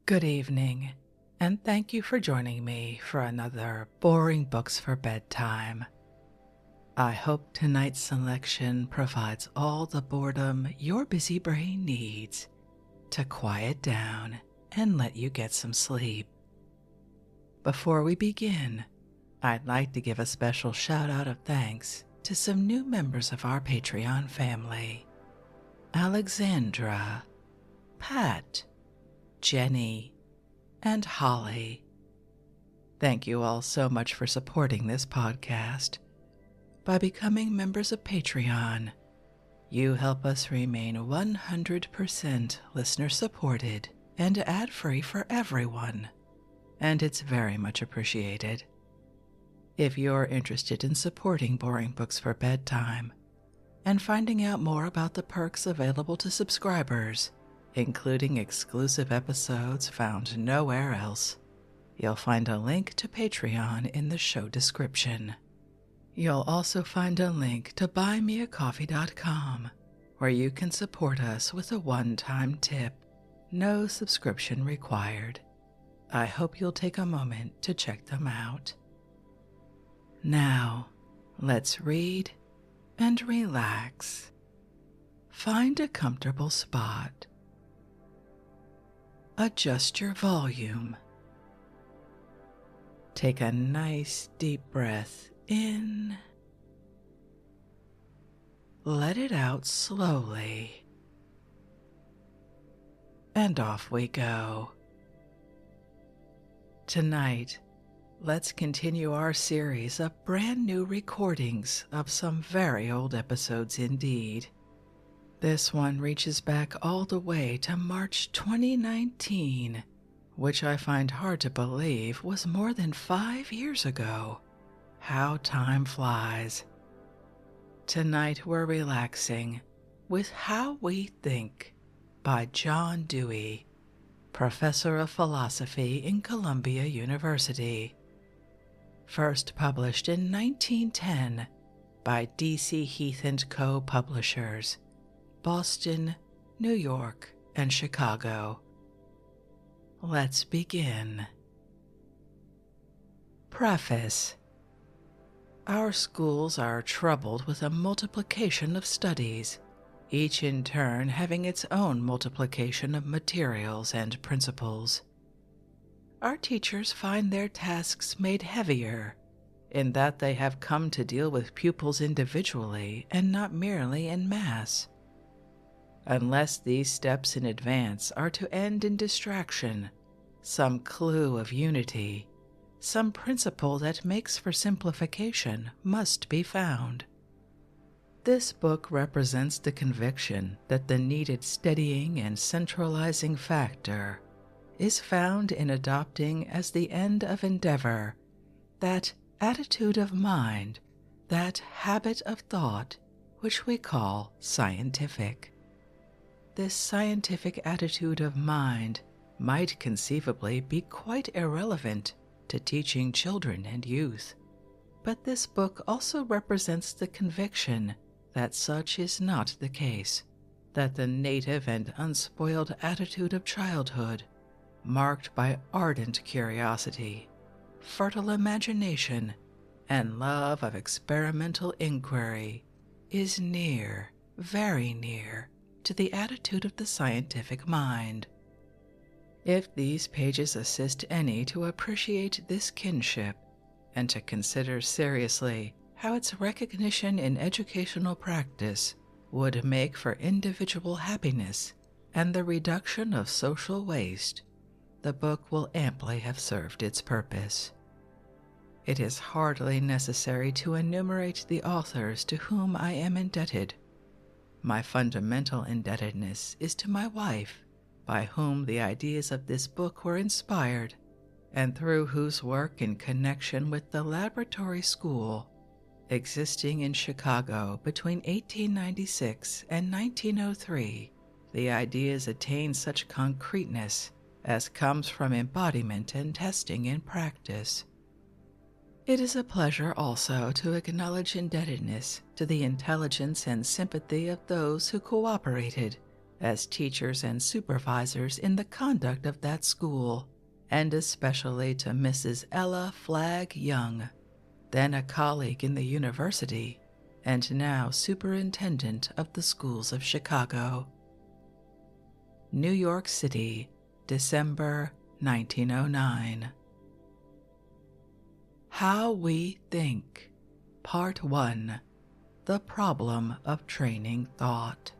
Good evening, and thank you for joining me for another Boring Books for Bedtime. I hope tonight's selection provides all the boredom your busy brain needs to quiet down and let you get some sleep. Before we begin, I'd like to give a special shout out of thanks to some new members of our Patreon family: Alexandra, Pat, Jenny, and Holly. Thank you all so much for supporting this podcast. By becoming members of Patreon, you help us remain 100% listener supported and ad-free for everyone, and it's very much appreciated. If you're interested in supporting Boring Books for Bedtime and finding out more about the perks available to subscribers, including exclusive episodes found nowhere else, you'll find a link to Patreon in the show description. You'll also find a link to buymeacoffee.com, where you can support us with a one-time tip, no subscription required. I hope you'll take a moment to check them out. Now, let's read and relax. Find a comfortable spot. Adjust your volume. Take a nice deep breath in. Let it out slowly. And off we go. Tonight, let's continue our series of brand new recordings of some very old episodes indeed. This one reaches back all the way to March 2019, which I find hard to believe was more than 5 years ago. How time flies. Tonight we're relaxing with How We Think by John Dewey, professor of philosophy in Columbia University. First published in 1910 by D.C. Heath & Co. publishers, Boston, New York, and Chicago. Let's begin. Preface. Our schools are troubled with a multiplication of studies, each in turn having its own multiplication of materials and principles. Our teachers find their tasks made heavier, in that they have come to deal with pupils individually and not merely en masse. Unless these steps in advance are to end in distraction, some clue of unity, some principle that makes for simplification must be found. This book represents the conviction that the needed steadying and centralizing factor is found in adopting as the end of endeavor that attitude of mind, that habit of thought which we call scientific. This scientific attitude of mind might conceivably be quite irrelevant to teaching children and youth, but this book also represents the conviction that such is not the case, that the native and unspoiled attitude of childhood, marked by ardent curiosity, fertile imagination, and love of experimental inquiry, is near, very near, to the attitude of the scientific mind. If these pages assist any to appreciate this kinship and to consider seriously how its recognition in educational practice would make for individual happiness and the reduction of social waste, the book will amply have served its purpose. It is hardly necessary to enumerate the authors to whom I am indebted. My fundamental indebtedness is to my wife, by whom the ideas of this book were inspired, and through whose work in connection with the laboratory school, existing in Chicago between 1896 and 1903, the ideas attained such concreteness as comes from embodiment and testing in practice. It is a pleasure also to acknowledge indebtedness to the intelligence and sympathy of those who cooperated as teachers and supervisors in the conduct of that school, and especially to Mrs. Ella Flagg Young, then a colleague in the university and now superintendent of the schools of Chicago. New York City, December 1909. How We Think, Part 1, The Problem of Training Thought.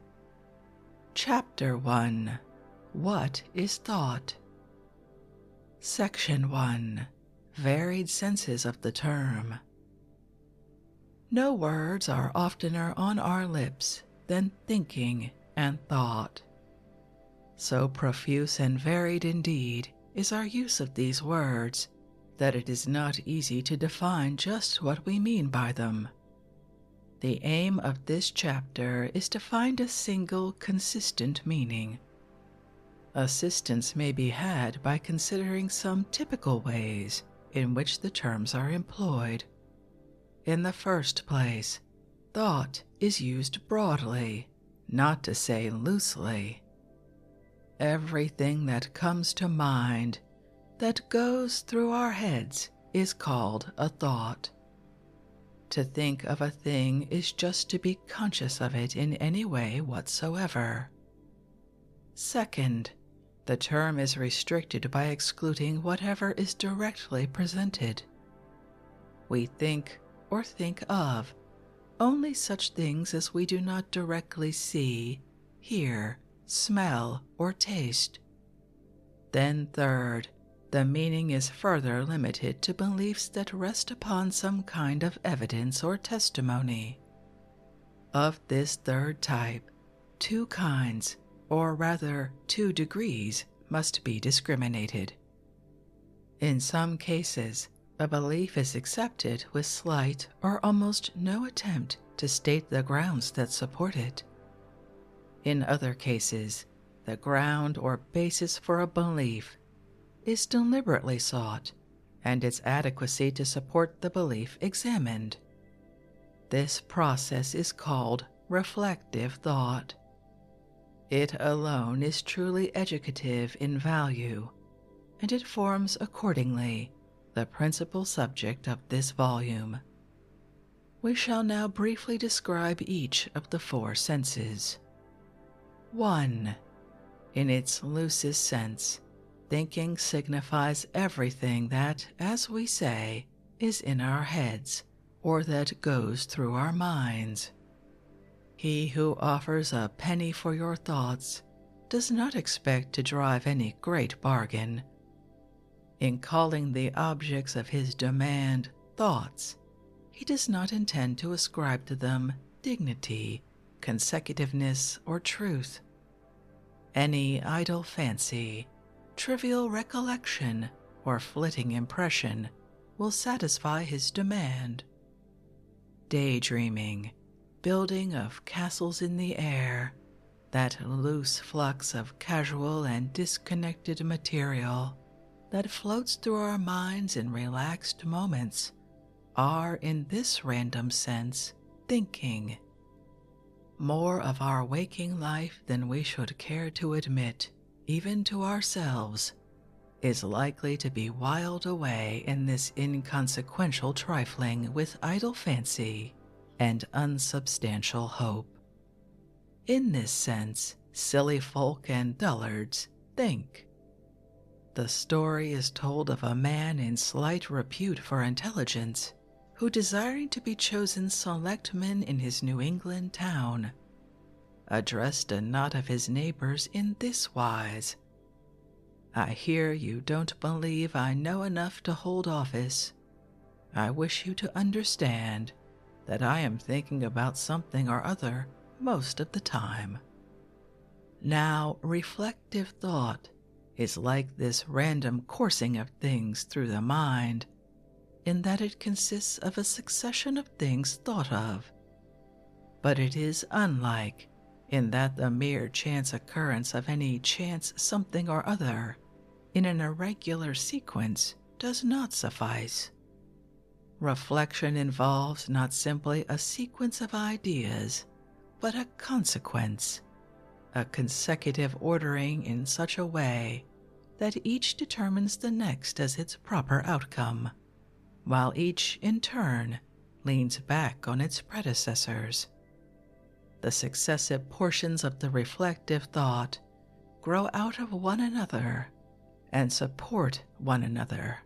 Chapter 1, What is Thought? Section 1, Varied Senses of the Term. No words are oftener on our lips than thinking and thought. So profuse and varied indeed is our use of these words that it is not easy to define just what we mean by them. The aim of this chapter is to find a single, consistent meaning. Assistance may be had by considering some typical ways in which the terms are employed. In the first place, thought is used broadly, not to say loosely. Everything that comes to mind, that goes through our heads, is called a thought. To think of a thing is just to be conscious of it in any way whatsoever. Second, the term is restricted by excluding whatever is directly presented. We think or think of only such things as we do not directly see, hear, smell, or taste. Then third, the meaning is further limited to beliefs that rest upon some kind of evidence or testimony. Of this third type, two kinds, or rather 2 degrees, must be discriminated. In some cases, a belief is accepted with slight or almost no attempt to state the grounds that support it. In other cases, the ground or basis for a belief is deliberately sought and its adequacy to support the belief examined. This process is called reflective thought. It alone is truly educative in value, and it forms accordingly the principal subject of this volume. We shall now briefly describe each of the 4 senses. 1. In its loosest sense, thinking signifies everything that, as we say, is in our heads, or that goes through our minds. He who offers a penny for your thoughts does not expect to drive any great bargain. In calling the objects of his demand thoughts, he does not intend to ascribe to them dignity, consecutiveness, or truth. Any idle fancy, trivial recollection, or flitting impression will satisfy his demand. Daydreaming, building of castles in the air, that loose flux of casual and disconnected material that floats through our minds in relaxed moments, are in this random sense thinking. More of our waking life than we should care to admit, even to ourselves, is likely to be whiled away in this inconsequential trifling with idle fancy and unsubstantial hope. In this sense, silly folk and dullards think. The story is told of a man in slight repute for intelligence, who, desiring to be chosen selectman in his New England town, addressed a knot of his neighbors in this wise: "I hear you don't believe I know enough to hold office. I wish you to understand that I am thinking about something or other most of the time." Now, reflective thought is like this random coursing of things through the mind, in that it consists of a succession of things thought of. But it is unlike in that the mere chance occurrence of any chance something or other in an irregular sequence does not suffice. Reflection involves not simply a sequence of ideas, but a consequence, a consecutive ordering in such a way that each determines the next as its proper outcome, while each, in turn, leans back on its predecessors. The successive portions of the reflective thought grow out of one another and support one another.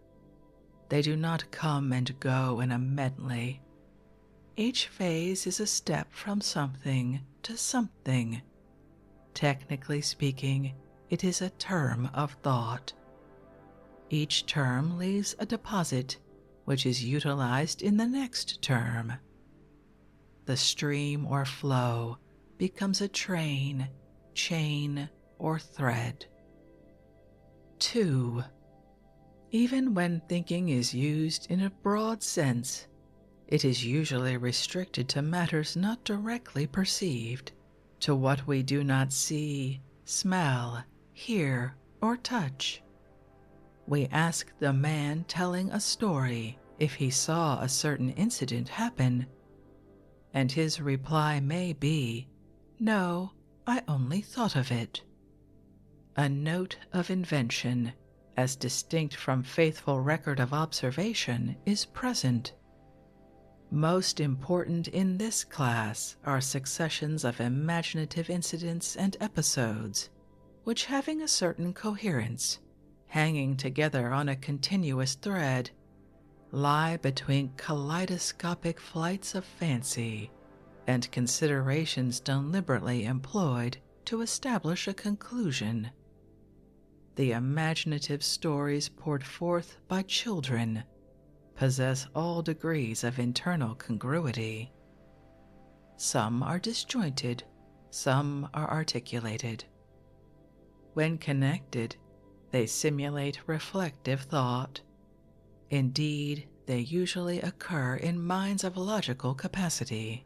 They do not come and go in a medley. Each phase is a step from something to something. Technically speaking, it is a term of thought. Each term leaves a deposit which is utilized in the next term. The stream or flow becomes a train, chain, or thread. 2. Even when thinking is used in a broad sense, it is usually restricted to matters not directly perceived, to what we do not see, smell, hear, or touch. We ask the man telling a story if he saw a certain incident happen, and his reply may be, "No, I only thought of it." A note of invention, as distinct from faithful record of observation, is present. Most important in this class are successions of imaginative incidents and episodes, which, having a certain coherence, hanging together on a continuous thread, lie between kaleidoscopic flights of fancy and considerations deliberately employed to establish a conclusion. The imaginative stories poured forth by children possess all degrees of internal congruity. Some are disjointed, some are articulated. When connected, they simulate reflective thought. Indeed, they usually occur in minds of logical capacity.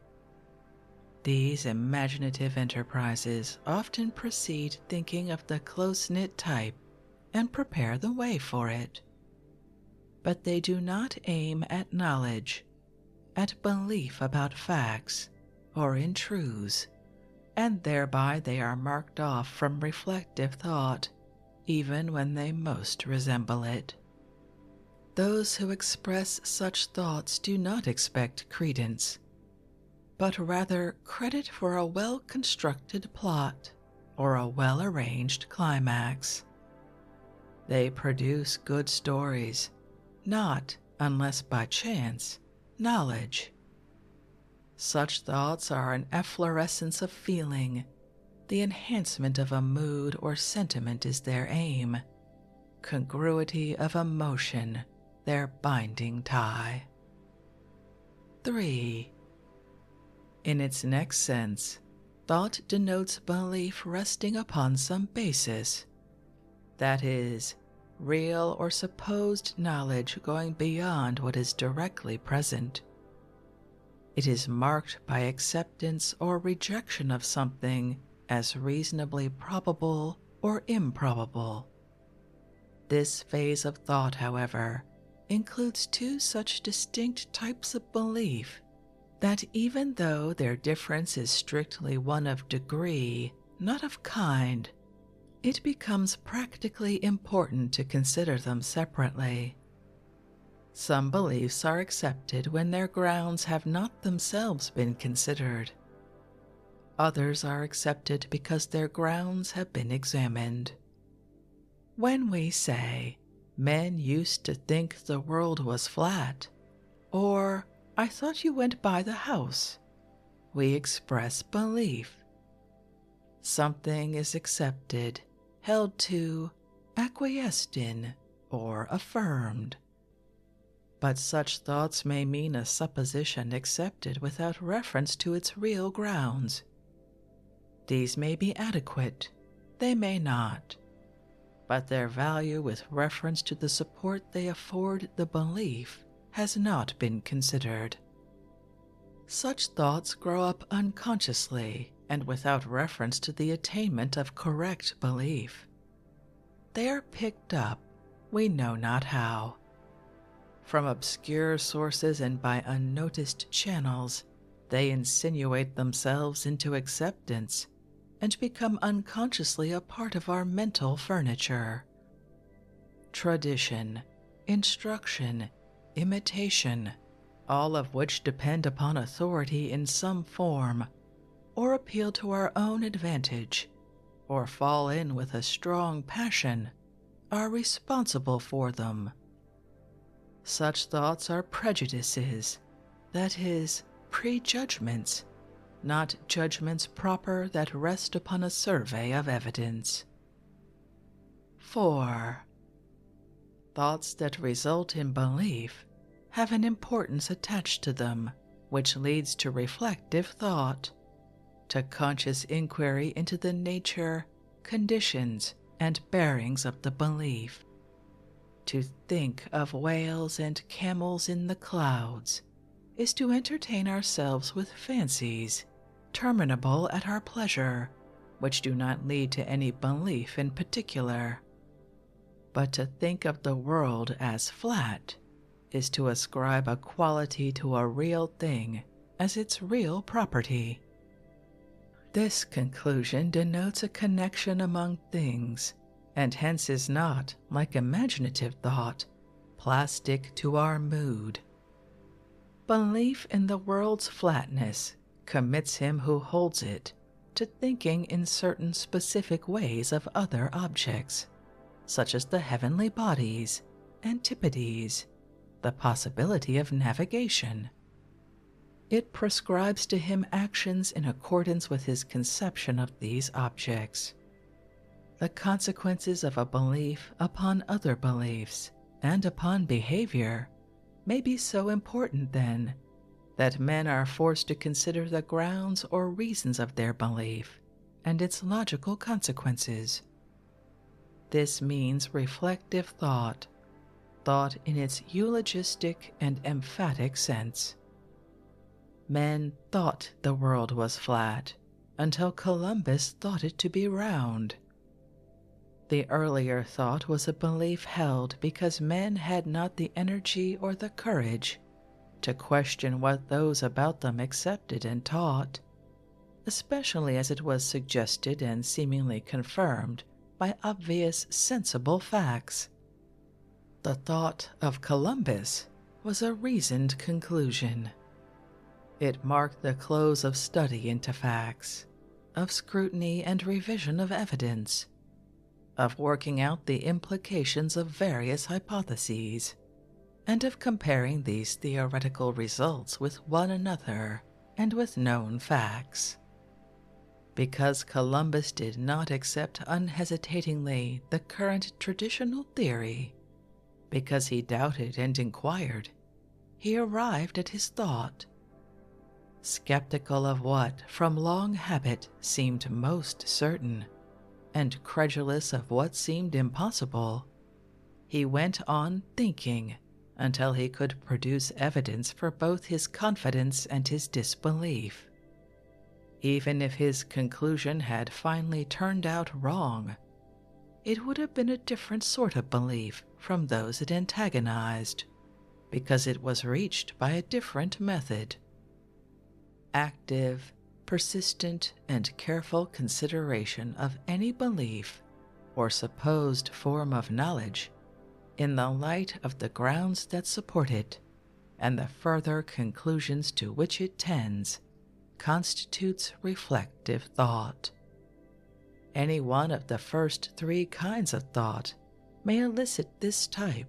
These imaginative enterprises often precede thinking of the close-knit type and prepare the way for it. But they do not aim at knowledge, at belief about facts, or in truths, and thereby they are marked off from reflective thought, even when they most resemble it. Those who express such thoughts do not expect credence, but rather credit for a well-constructed plot or a well-arranged climax. They produce good stories, not, unless by chance, knowledge. Such thoughts are an efflorescence of feeling. The enhancement of a mood or sentiment is their aim. Congruity of emotion, their binding tie. 3. In its next sense, thought denotes belief resting upon some basis. That is, real or supposed knowledge going beyond what is directly present. It is marked by acceptance or rejection of something as reasonably probable or improbable. This phase of thought, however, includes two such distinct types of belief that even though their difference is strictly one of degree, not of kind, it becomes practically important to consider them separately. Some beliefs are accepted when their grounds have not themselves been considered. Others are accepted because their grounds have been examined. When we say, "Men used to think the world was flat," or "I thought you went by the house," we express belief. Something is accepted, held to, acquiesced in, or affirmed. But such thoughts may mean a supposition accepted without reference to its real grounds. These may be adequate, they may not, but their value with reference to the support they afford the belief has not been considered. Such thoughts grow up unconsciously and without reference to the attainment of correct belief. They are picked up, we know not how. From obscure sources and by unnoticed channels, they insinuate themselves into acceptance and become unconsciously a part of our mental furniture. Tradition, instruction, imitation, all of which depend upon authority in some form, or appeal to our own advantage, or fall in with a strong passion, are responsible for them. Such thoughts are prejudices, that is, prejudgments, not judgments proper that rest upon a survey of evidence. 4. Thoughts that result in belief have an importance attached to them, which leads to reflective thought, to conscious inquiry into the nature, conditions, and bearings of the belief. To think of whales and camels in the clouds is to entertain ourselves with fancies, terminable at our pleasure, which do not lead to any belief in particular. But to think of the world as flat is to ascribe a quality to a real thing as its real property. This conclusion denotes a connection among things, and hence is not, like imaginative thought, plastic to our mood. Belief in the world's flatness commits him who holds it to thinking in certain specific ways of other objects, such as the heavenly bodies, antipodes, the possibility of navigation. It prescribes to him actions in accordance with his conception of these objects. The consequences of a belief upon other beliefs and upon behavior may be so important, then, that men are forced to consider the grounds or reasons of their belief and its logical consequences. This means reflective thought, thought in its eulogistic and emphatic sense. Men thought the world was flat until Columbus thought it to be round. The earlier thought was a belief held because men had not the energy or the courage to question what those about them accepted and taught, especially as it was suggested and seemingly confirmed by obvious sensible facts. The thought of Columbus was a reasoned conclusion. It marked the close of study into facts, of scrutiny and revision of evidence, of working out the implications of various hypotheses, and of comparing these theoretical results with one another and with known facts. Because Columbus did not accept unhesitatingly the current traditional theory, because he doubted and inquired, he arrived at his thought. Skeptical of what, from long habit, seemed most certain, and credulous of what seemed impossible, he went on thinking until he could produce evidence for both his confidence and his disbelief. Even if his conclusion had finally turned out wrong, it would have been a different sort of belief from those it antagonized, because it was reached by a different method. Active, persistent, and careful consideration of any belief or supposed form of knowledge in the light of the grounds that support it and the further conclusions to which it tends constitutes reflective thought. Any one of the first three kinds of thought may elicit this type,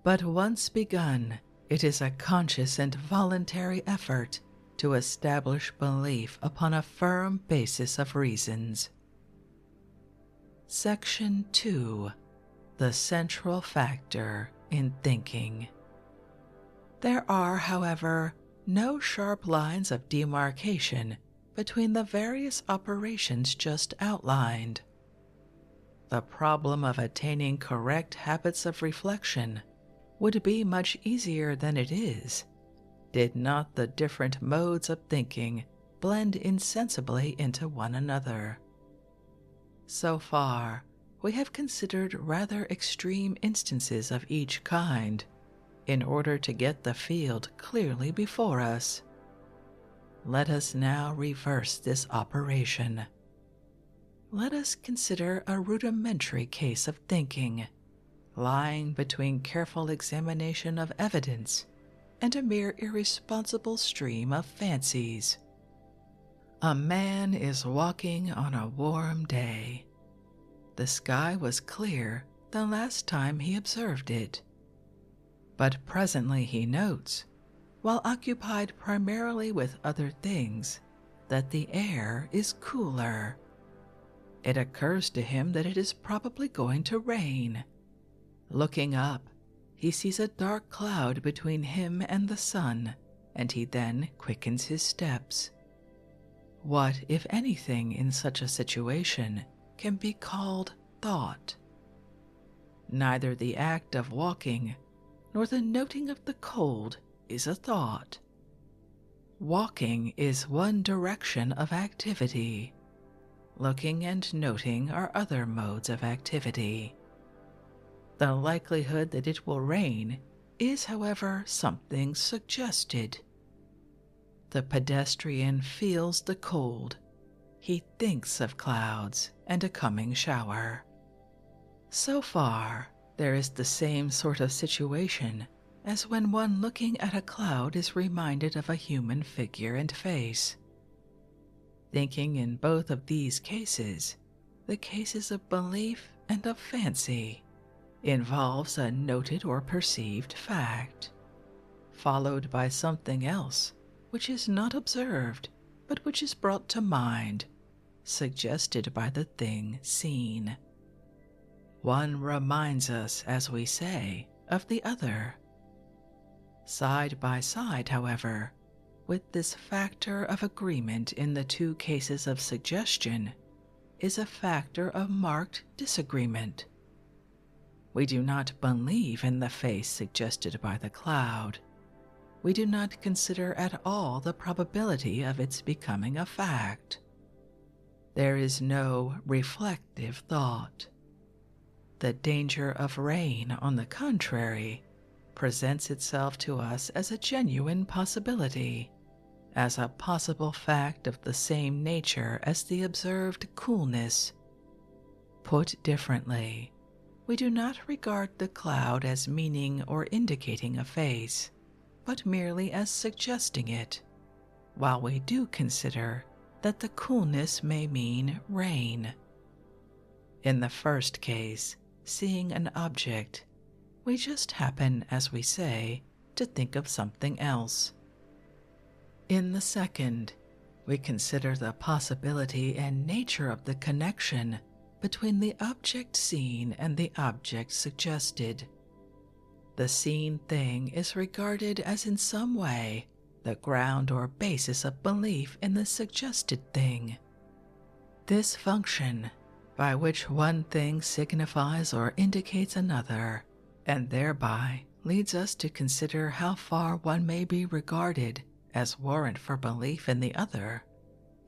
but once begun, it is a conscious and voluntary effort to establish belief upon a firm basis of reasons. Section 2. The central factor in thinking. There are, however, no sharp lines of demarcation between the various operations just outlined. The problem of attaining correct habits of reflection would be much easier than it is, did not the different modes of thinking blend insensibly into one another. So far, we have considered rather extreme instances of each kind in order to get the field clearly before us. Let us now reverse this operation. let us consider a rudimentary case of thinking, lying between careful examination of evidence and a mere irresponsible stream of fancies. A man is walking on a warm day. The sky was clear the last time he observed it, but presently he notes, while occupied primarily with other things, that the air is cooler. It occurs to him that it is probably going to rain. Looking up, he sees a dark cloud between him and the sun, and he then quickens his steps. What, if anything, in such a situation can be called thought? Neither the act of walking nor the noting of the cold is a thought. Walking is one direction of activity. Looking and noting are other modes of activity. The likelihood that it will rain is, however, something suggested. The pedestrian feels the cold. He thinks of clouds and a coming shower. So far, there is the same sort of situation as when one looking at a cloud is reminded of a human figure and face. Thinking in both of these cases, the cases of belief and of fancy, involves a noted or perceived fact, followed by something else which is not observed, but which is brought to mind, suggested by the thing seen. One reminds us, as we say, of the other. Side by side, however, with this factor of agreement in the two cases of suggestion, is a factor of marked disagreement. We do not believe in the face suggested by the cloud. We do not consider at all the probability of its becoming a fact. There is no reflective thought. The danger of rain, on the contrary, presents itself to us as a genuine possibility, as a possible fact of the same nature as the observed coolness. Put differently, we do not regard the cloud as meaning or indicating a face, but merely as suggesting it, while we do consider that the coolness may mean rain. In the first case, seeing an object, we just happen, as we say, to think of something else. In the second, we consider the possibility and nature of the connection between the object seen and the object suggested. The seen thing is regarded as in some way the ground or basis of belief in the suggested thing. This function, by which one thing signifies or indicates another, and thereby leads us to consider how far one may be regarded as warrant for belief in the other,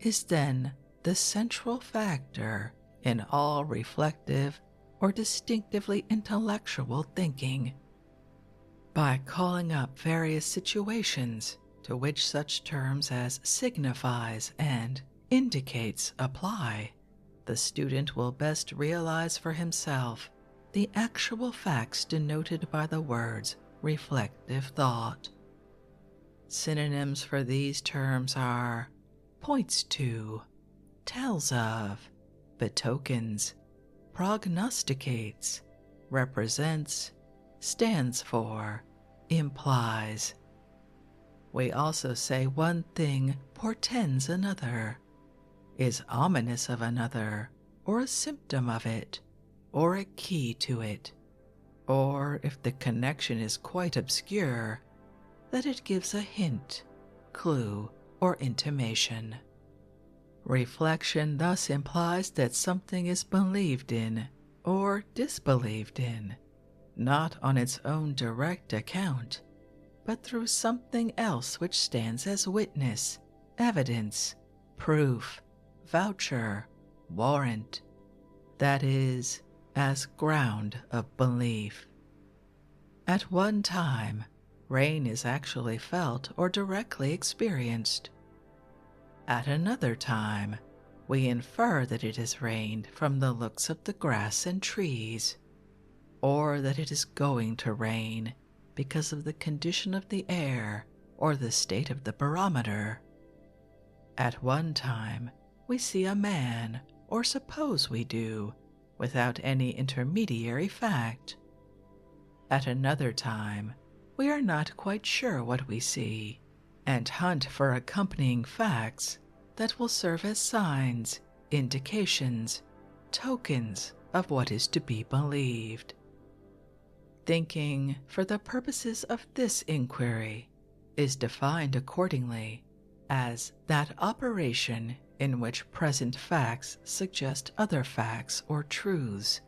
is then the central factor in all reflective or distinctively intellectual thinking. By calling up various situations to which such terms as signifies and indicates apply, the student will best realize for himself the actual facts denoted by the words reflective thought. Synonyms for these terms are points to, tells of, betokens, prognosticates, represents, stands for, implies. We also say one thing portends another, is ominous of another, or a symptom of it, or a key to it, or, if the connection is quite obscure, that it gives a hint, clue, or intimation. Reflection thus implies that something is believed in or disbelieved in, not on its own direct account, but through something else which stands as witness, evidence, proof, voucher, warrant, that is, as ground of belief. At one time, rain is actually felt or directly experienced. At another time, we infer that it has rained from the looks of the grass and trees, or that it is going to rain because of the condition of the air or the state of the barometer. At one time, we see a man, or suppose we do, without any intermediary fact. At another time, we are not quite sure what we see, and hunt for accompanying facts that will serve as signs, indications, tokens of what is to be believed. Thinking, for the purposes of this inquiry, is defined accordingly as that operation in which present facts suggest other facts or truths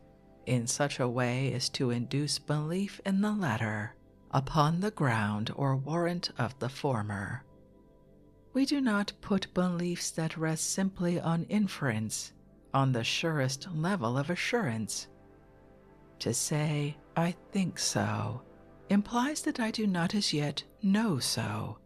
in such a way as to induce belief in the latter upon the ground or warrant of the former. We do not put beliefs that rest simply on inference on the surest level of assurance. To say, "I think so," implies that I do not as yet know so.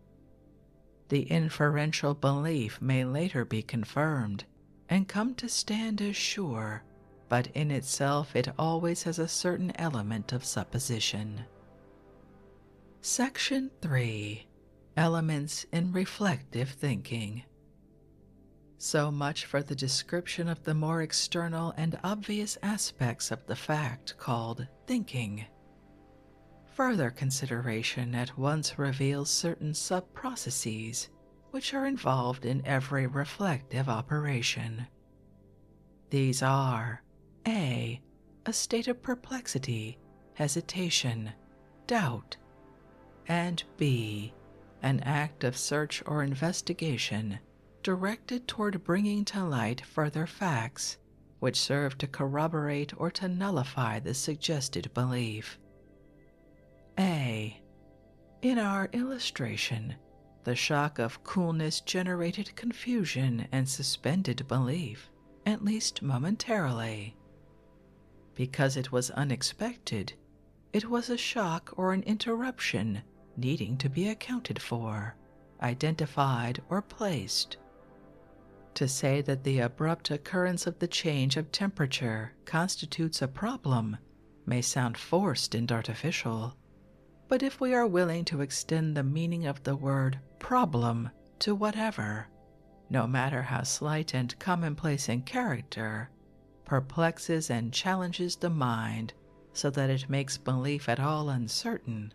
The inferential belief may later be confirmed and come to stand as sure, but in itself it always has a certain element of supposition. Section 3. Elements in reflective thinking. So much for the description of the more external and obvious aspects of the fact called thinking. Further consideration at once reveals certain sub-processes which are involved in every reflective operation. These are A. A state of perplexity, hesitation, doubt, and B. An act of search or investigation directed toward bringing to light further facts which serve to corroborate or to nullify the suggested belief. A. In our illustration, the shock of coolness generated confusion and suspended belief, at least momentarily. Because it was unexpected, it was a shock or an interruption needing to be accounted for, identified, or placed. To say that the abrupt occurrence of the change of temperature constitutes a problem may sound forced and artificial, but if we are willing to extend the meaning of the word problem to whatever, no matter how slight and commonplace in character, perplexes and challenges the mind so that it makes belief at all uncertain,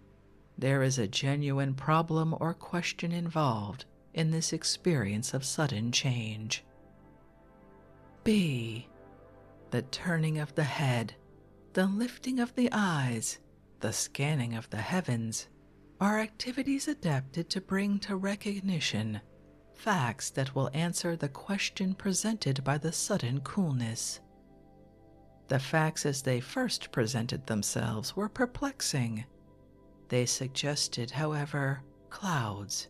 there is a genuine problem or question involved in this experience of sudden change. B. The turning of the head, the lifting of the eyes, the scanning of the heavens are activities adapted to bring to recognition facts that will answer the question presented by the sudden coolness. The facts as they first presented themselves were perplexing. They suggested, however, clouds.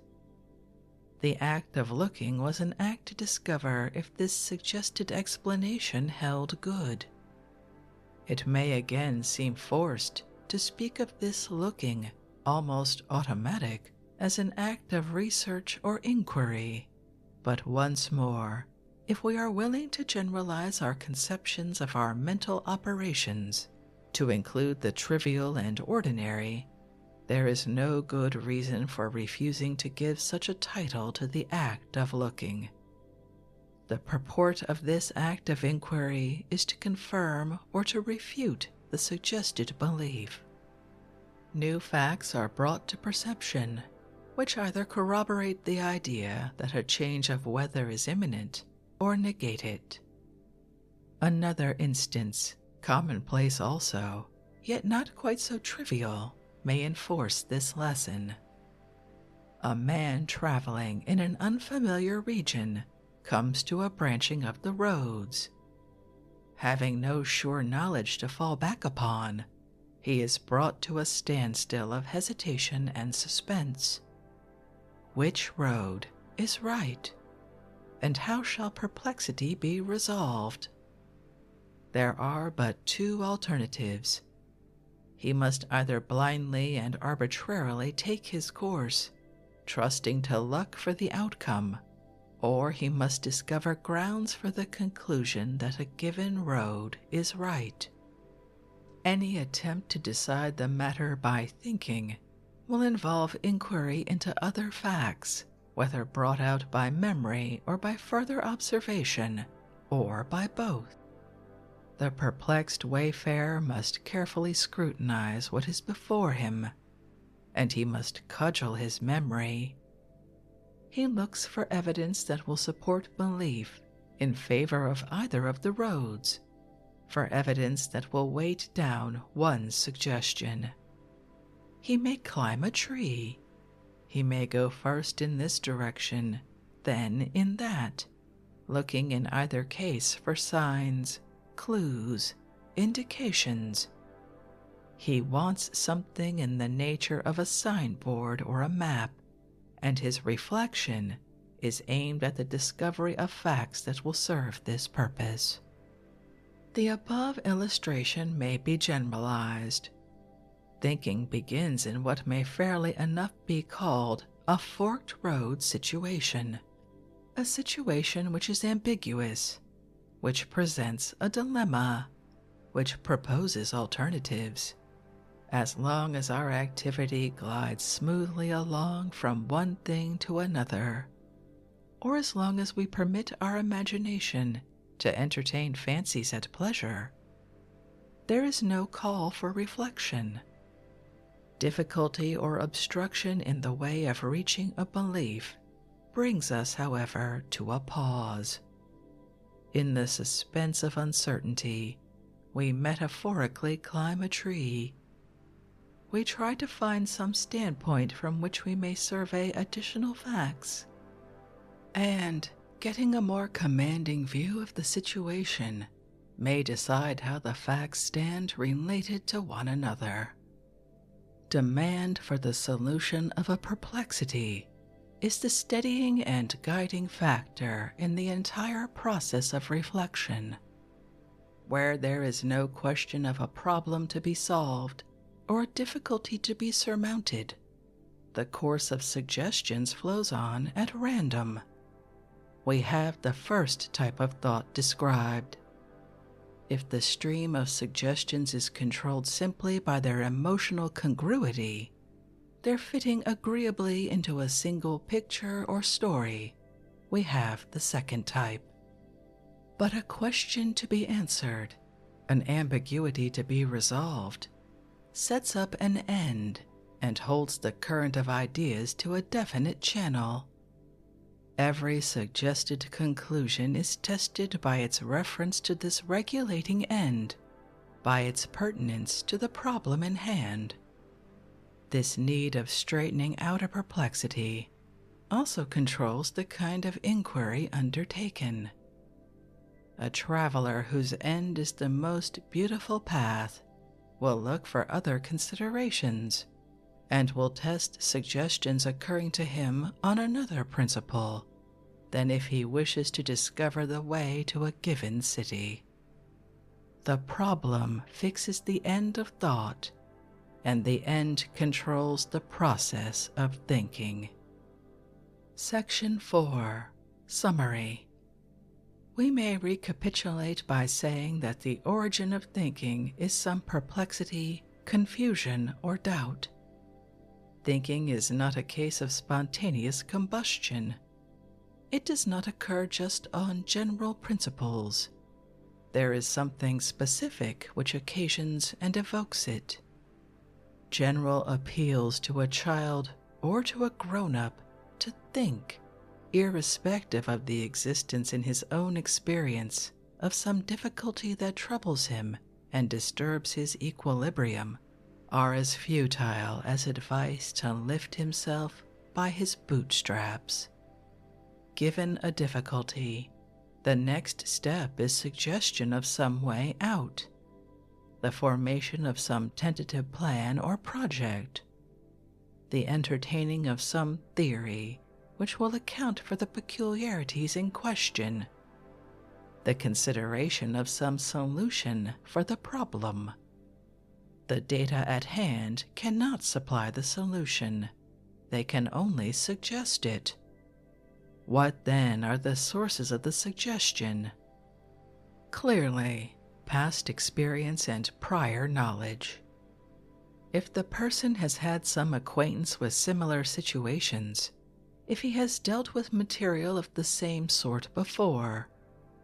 The act of looking was an act to discover if this suggested explanation held good. It may again seem forced to speak of this looking, almost automatic, as an act of research or inquiry, but once more, if we are willing to generalize our conceptions of our mental operations to include the trivial and ordinary, there is no good reason for refusing to give such a title to the act of looking. The purport of this act of inquiry is to confirm or to refute the suggested belief. New facts are brought to perception, which either corroborate the idea that a change of weather is imminent or negate it. Another instance, commonplace also, yet not quite so trivial, may enforce this lesson. A man traveling in an unfamiliar region comes to a branching of the roads. Having no sure knowledge to fall back upon, he is brought to a standstill of hesitation and suspense. Which road is right? And how shall perplexity be resolved? There are but two alternatives. He must either blindly and arbitrarily take his course, trusting to luck for the outcome, or he must discover grounds for the conclusion that a given road is right. Any attempt to decide the matter by thinking will involve inquiry into other facts, whether brought out by memory or by further observation, or by both. The perplexed wayfarer must carefully scrutinize what is before him, and he must cudgel his memory. He looks for evidence that will support belief in favor of either of the roads, for evidence that will weight down one's suggestion. He may climb a tree. He may go first in this direction, then in that, looking in either case for signs, clues, indications. He wants something in the nature of a signboard or a map, and his reflection is aimed at the discovery of facts that will serve this purpose. The above illustration may be generalized. Thinking begins in what may fairly enough be called a forked road situation, a situation which is ambiguous, which presents a dilemma, which proposes alternatives. As long as our activity glides smoothly along from one thing to another, or as long as we permit our imagination to entertain fancies at pleasure, there is no call for reflection. Difficulty or obstruction in the way of reaching a belief brings us, however, to a pause. In the suspense of uncertainty, we metaphorically climb a tree. We try to find some standpoint from which we may survey additional facts, and, getting a more commanding view of the situation, may decide how the facts stand related to one another. Demand for the solution of a perplexity is the steadying and guiding factor in the entire process of reflection. Where there is no question of a problem to be solved or a difficulty to be surmounted, the course of suggestions flows on at random. We have the first type of thought described. If the stream of suggestions is controlled simply by their emotional congruity, their fitting agreeably into a single picture or story, we have the second type. But a question to be answered, an ambiguity to be resolved, sets up an end and holds the current of ideas to a definite channel. Every suggested conclusion is tested by its reference to this regulating end, by its pertinence to the problem in hand. This need of straightening out a perplexity also controls the kind of inquiry undertaken. A traveler whose end is the most beautiful path will look for other considerations, and will test suggestions occurring to him on another principle than if he wishes to discover the way to a given city. The problem fixes the end of thought, and the end controls the process of thinking. Section 4. Summary. We may recapitulate by saying that the origin of thinking is some perplexity, confusion, or doubt. Thinking is not a case of spontaneous combustion. It does not occur just on general principles. There is something specific which occasions and evokes it. General appeals to a child or to a grown-up to think, irrespective of the existence in his own experience of some difficulty that troubles him and disturbs his equilibrium, are as futile as advice to lift himself by his bootstraps. Given a difficulty, the next step is suggestion of some way out, the formation of some tentative plan or project, the entertaining of some theory which will account for the peculiarities in question, the consideration of some solution for the problem. The data at hand cannot supply the solution. They can only suggest it. What then are the sources of the suggestion? Clearly, past experience and prior knowledge. If the person has had some acquaintance with similar situations, if he has dealt with material of the same sort before,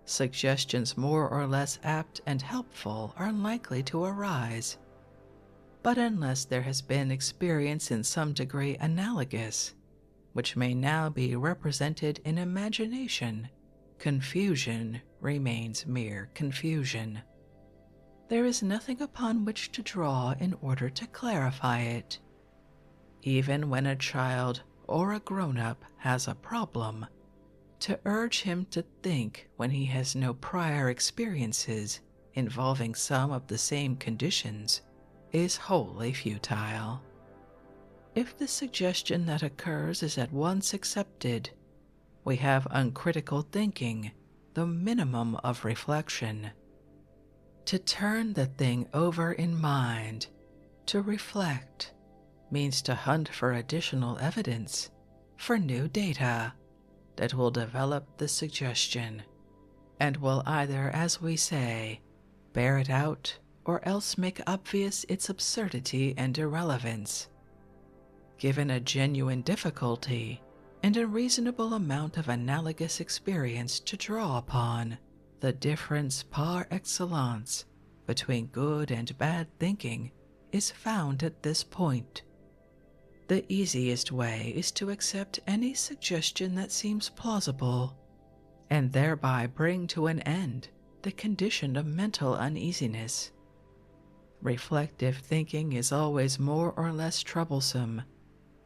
suggestions more or less apt and helpful are likely to arise. But unless there has been experience in some degree analogous, which may now be represented in imagination, confusion remains mere confusion. There is nothing upon which to draw in order to clarify it. Even when a child or a grown-up has a problem, to urge him to think when he has no prior experiences involving some of the same conditions is wholly futile. If the suggestion that occurs is at once accepted, we have uncritical thinking, the minimum of reflection. To turn the thing over in mind, to reflect, means to hunt for additional evidence, for new data that will develop the suggestion, and will either, as we say, bear it out or else make obvious its absurdity and irrelevance. Given a genuine difficulty and a reasonable amount of analogous experience to draw upon, the difference par excellence between good and bad thinking is found at this point. The easiest way is to accept any suggestion that seems plausible, and thereby bring to an end the condition of mental uneasiness. Reflective thinking is always more or less troublesome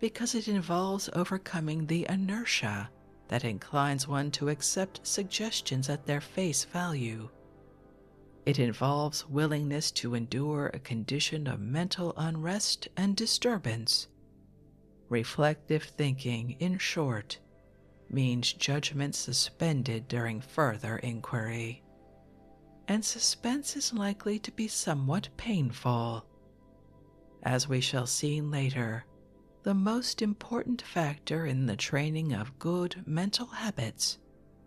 because it involves overcoming the inertia that inclines one to accept suggestions at their face value. It involves willingness to endure a condition of mental unrest and disturbance. Reflective thinking, in short, means judgment suspended during further inquiry. And suspense is likely to be somewhat painful. As we shall see later, the most important factor in the training of good mental habits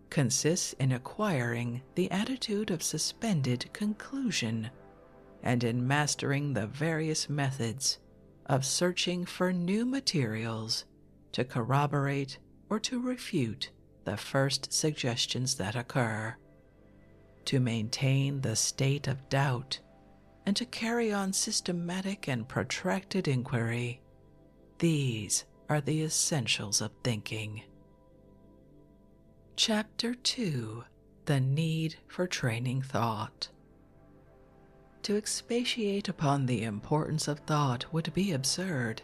consists in acquiring the attitude of suspended conclusion and in mastering the various methods of searching for new materials to corroborate or to refute the first suggestions that occur, to maintain the state of doubt, and to carry on systematic and protracted inquiry. These are the essentials of thinking. Chapter 2: The Need for Training Thought. To expatiate upon the importance of thought would be absurd.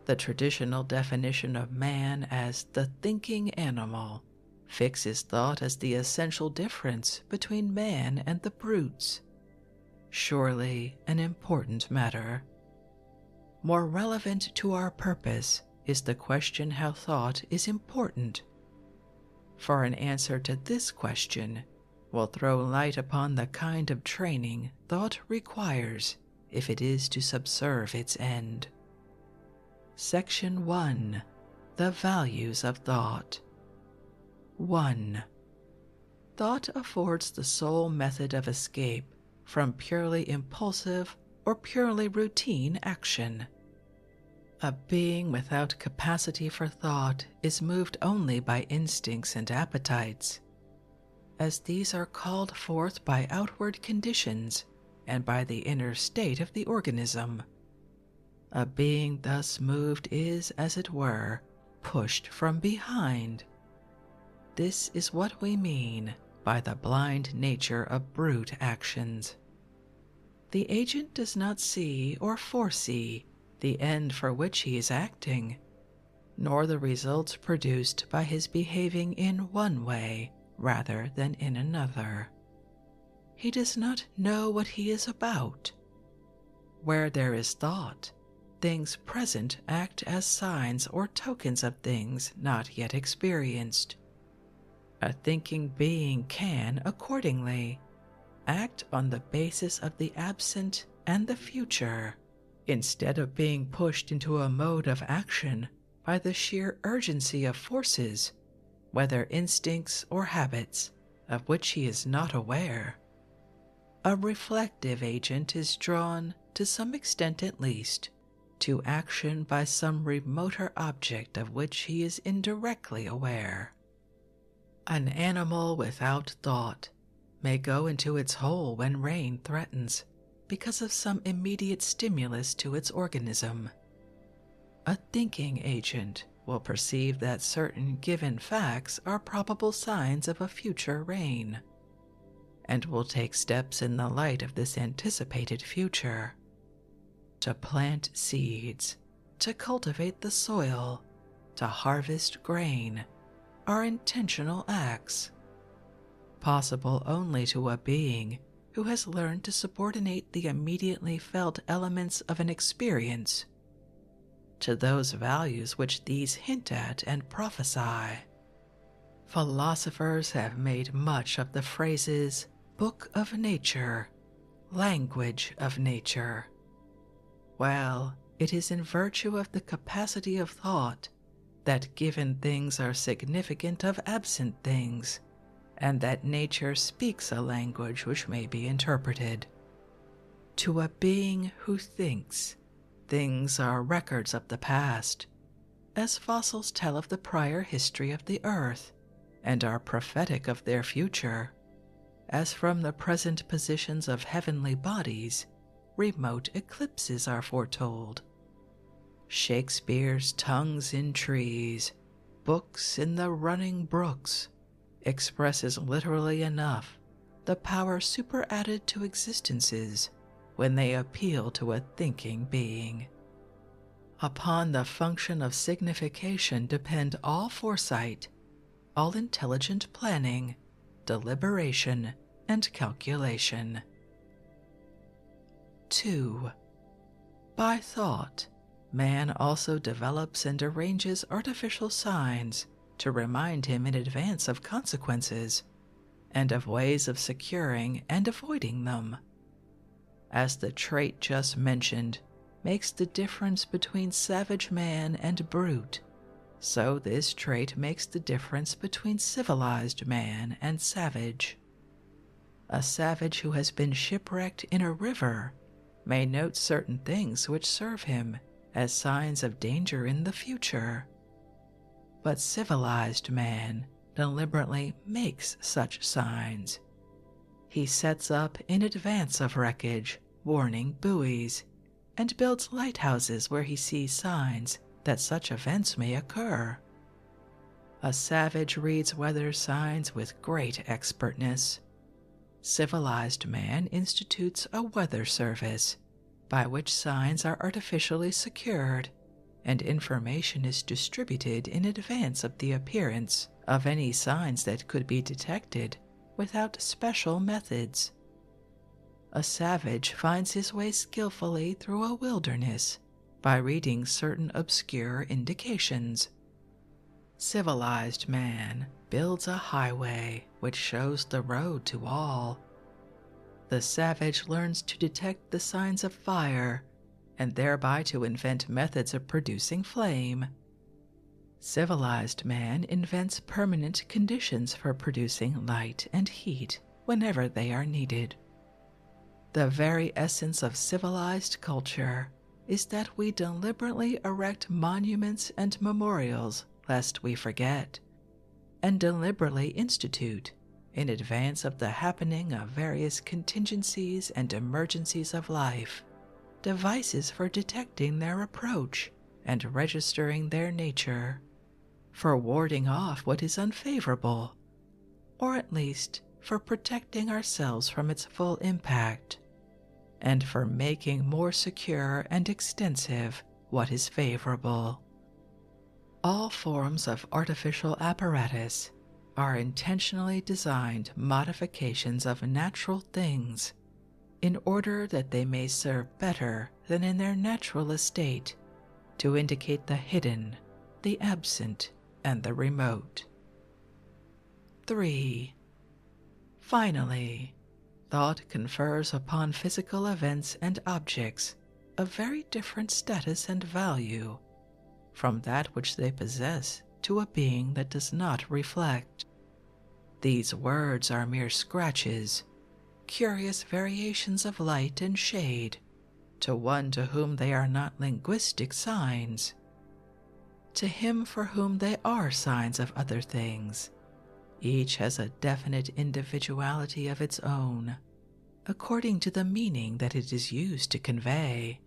The traditional definition of man as the thinking animal fixes thought as the essential difference between man and the brutes. Surely an important matter. More relevant to our purpose is the question how thought is important. For an answer to this question will throw light upon the kind of training thought requires if it is to subserve its end. Section 1: The Values of Thought. 1. Thought affords the sole method of escape from purely impulsive or purely routine action. A being without capacity for thought is moved only by instincts and appetites, as these are called forth by outward conditions and by the inner state of the organism. A being thus moved is, as it were, pushed from behind. This is what we mean by the blind nature of brute actions. The agent does not see or foresee the end for which he is acting, nor the results produced by his behaving in one way rather than in another. He does not know what he is about. Where there is thought, things present act as signs or tokens of things not yet experienced. A thinking being can, accordingly, act on the basis of the absent and the future, instead of being pushed into a mode of action by the sheer urgency of forces whether instincts or habits, of which he is not aware. A reflective agent is drawn, to some extent at least, to action by some remoter object of which he is indirectly aware. An animal without thought may go into its hole when rain threatens because of some immediate stimulus to its organism. A thinking agent will perceive that certain given facts are probable signs of a future rain, and will take steps in the light of this anticipated future. To plant seeds, to cultivate the soil, to harvest grain, are intentional acts, possible only to a being who has learned to subordinate the immediately felt elements of an experience to those values which these hint at and prophesy. Philosophers have made much of the phrases book of nature, language of nature. Well, it is in virtue of the capacity of thought that given things are significant of absent things, and that nature speaks a language which may be interpreted. To a being who thinks, things are records of the past, as fossils tell of the prior history of the earth, and are prophetic of their future, as from the present positions of heavenly bodies, remote eclipses are foretold. Shakespeare's tongues in trees, books in the running brooks, expresses literally enough the power superadded to existences when they appeal to a thinking being. Upon the function of signification depend all foresight, all intelligent planning, deliberation, and calculation. 2. By thought, man also develops and arranges artificial signs to remind him in advance of consequences, and of ways of securing and avoiding them. As the trait just mentioned makes the difference between savage man and brute, so this trait makes the difference between civilized man and savage. A savage who has been shipwrecked in a river may note certain things which serve him as signs of danger in the future. But civilized man deliberately makes such signs. He sets up in advance of wreckage warning buoys, and builds lighthouses where he sees signs that such events may occur. A savage reads weather signs with great expertness. Civilized man institutes a weather service by which signs are artificially secured, and information is distributed in advance of the appearance of any signs that could be detected without special methods. A savage finds his way skillfully through a wilderness by reading certain obscure indications. Civilized man builds a highway which shows the road to all. The savage learns to detect the signs of fire and thereby to invent methods of producing flame. Civilized man invents permanent conditions for producing light and heat whenever they are needed. The very essence of civilized culture is that we deliberately erect monuments and memorials lest we forget, and deliberately institute, in advance of the happening of various contingencies and emergencies of life, devices for detecting their approach and registering their nature, for warding off what is unfavorable, or at least for protecting ourselves from its full impact, and for making more secure and extensive what is favorable. All forms of artificial apparatus are intentionally designed modifications of natural things in order that they may serve better than in their natural estate to indicate the hidden, the absent, and the remote. 3. Finally, thought confers upon physical events and objects a very different status and value from that which they possess to a being that does not reflect. These words are mere scratches, curious variations of light and shade, to one to whom they are not linguistic signs. To him for whom they are signs of other things, each has a definite individuality of its own, according to the meaning that it is used to convey.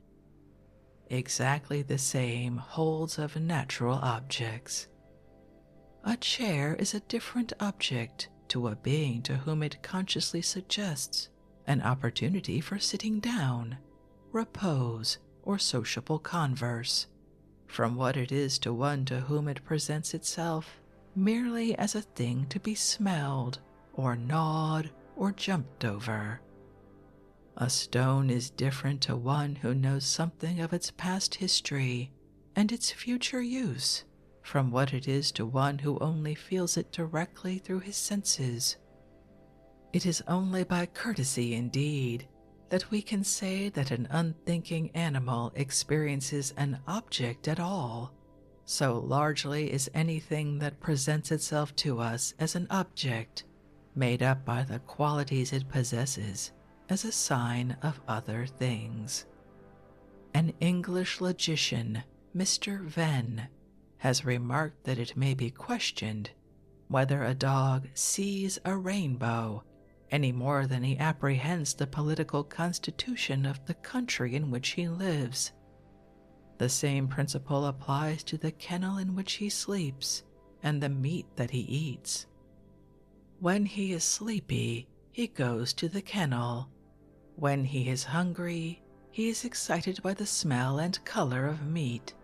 Exactly the same holds of natural objects. A chair is a different object to a being to whom it consciously suggests an opportunity for sitting down, repose, or sociable converse, from what it is to one to whom it presents itself merely as a thing to be smelled, or gnawed, or jumped over. A stone is different to one who knows something of its past history and its future use from what it is to one who only feels it directly through his senses. It is only by courtesy, indeed, that we can say that an unthinking animal experiences an object at all. So largely is anything that presents itself to us as an object, made up by the qualities it possesses, as a sign of other things. An English logician, Mr. Venn, has remarked that it may be questioned whether a dog sees a rainbow any more than he apprehends the political constitution of the country in which he lives. The same principle applies to the kennel in which he sleeps and the meat that he eats. When he is sleepy, he goes to the kennel. When he is hungry, he is excited by the smell and color of meat.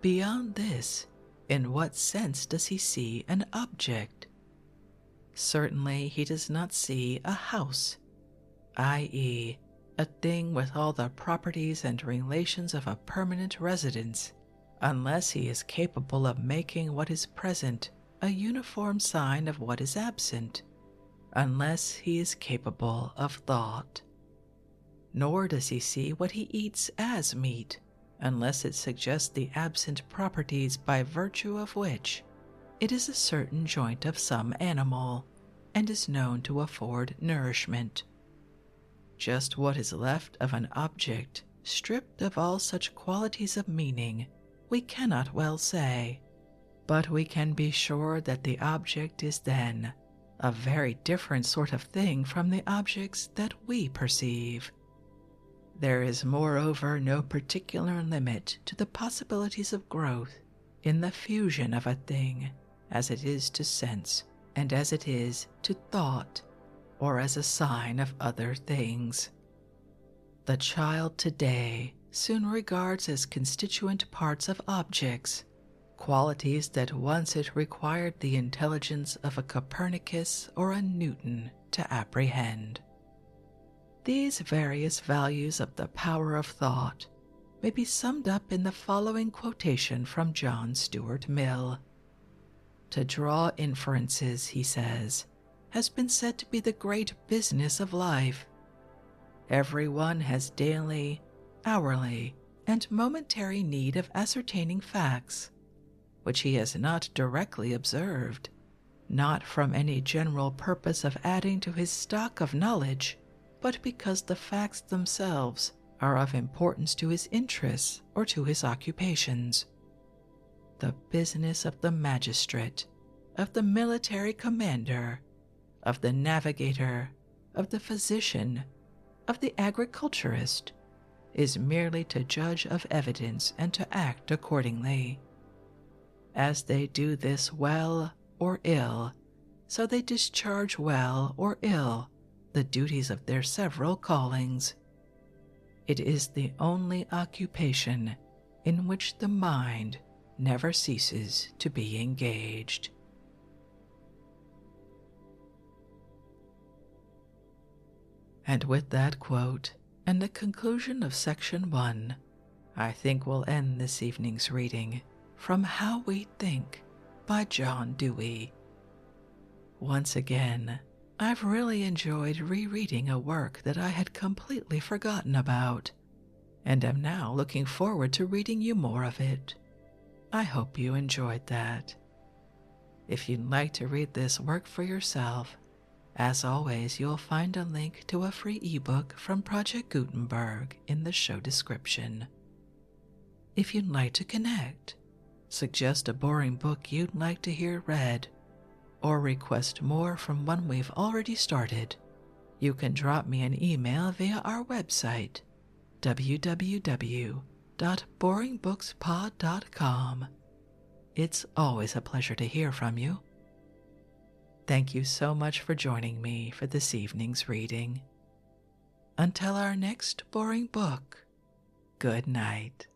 Beyond this, in what sense does he see an object? Certainly he does not see a house, i.e., a thing with all the properties and relations of a permanent residence, unless he is capable of making what is present a uniform sign of what is absent, unless he is capable of thought. Nor does he see what he eats as meat, unless it suggests the absent properties by virtue of which it is a certain joint of some animal, and is known to afford nourishment. Just what is left of an object stripped of all such qualities of meaning, we cannot well say, but we can be sure that the object is then a very different sort of thing from the objects that we perceive. There is moreover no particular limit to the possibilities of growth in the fusion of a thing as it is to sense and as it is to thought, or as a sign of other things. The child today soon regards as constituent parts of objects qualities that once it required the intelligence of a Copernicus or a Newton to apprehend. These various values of the power of thought may be summed up in the following quotation from John Stuart Mill. To draw inferences, he says, has been said to be the great business of life. Every one has daily, hourly, and momentary need of ascertaining facts, which he has not directly observed, not from any general purpose of adding to his stock of knowledge, but because the facts themselves are of importance to his interests or to his occupations. The business of the magistrate, of the military commander, of the navigator, of the physician, of the agriculturist, is merely to judge of evidence and to act accordingly. As they do this well or ill, so they discharge well or ill the duties of their several callings. It is the only occupation in which the mind never ceases to be engaged. And with that quote and the conclusion of Section 1, I think we'll end this evening's reading from How We Think by John Dewey. Once again, I've really enjoyed rereading a work that I had completely forgotten about, and am now looking forward to reading you more of it. I hope you enjoyed that. If you'd like to read this work for yourself, as always, you'll find a link to a free ebook from Project Gutenberg in the show description. If you'd like to connect, suggest a boring book you'd like to hear read, or request more from one we've already started, you can drop me an email via our website, www.boringbookspod.com. It's always a pleasure to hear from you. Thank you so much for joining me for this evening's reading. Until our next boring book, good night.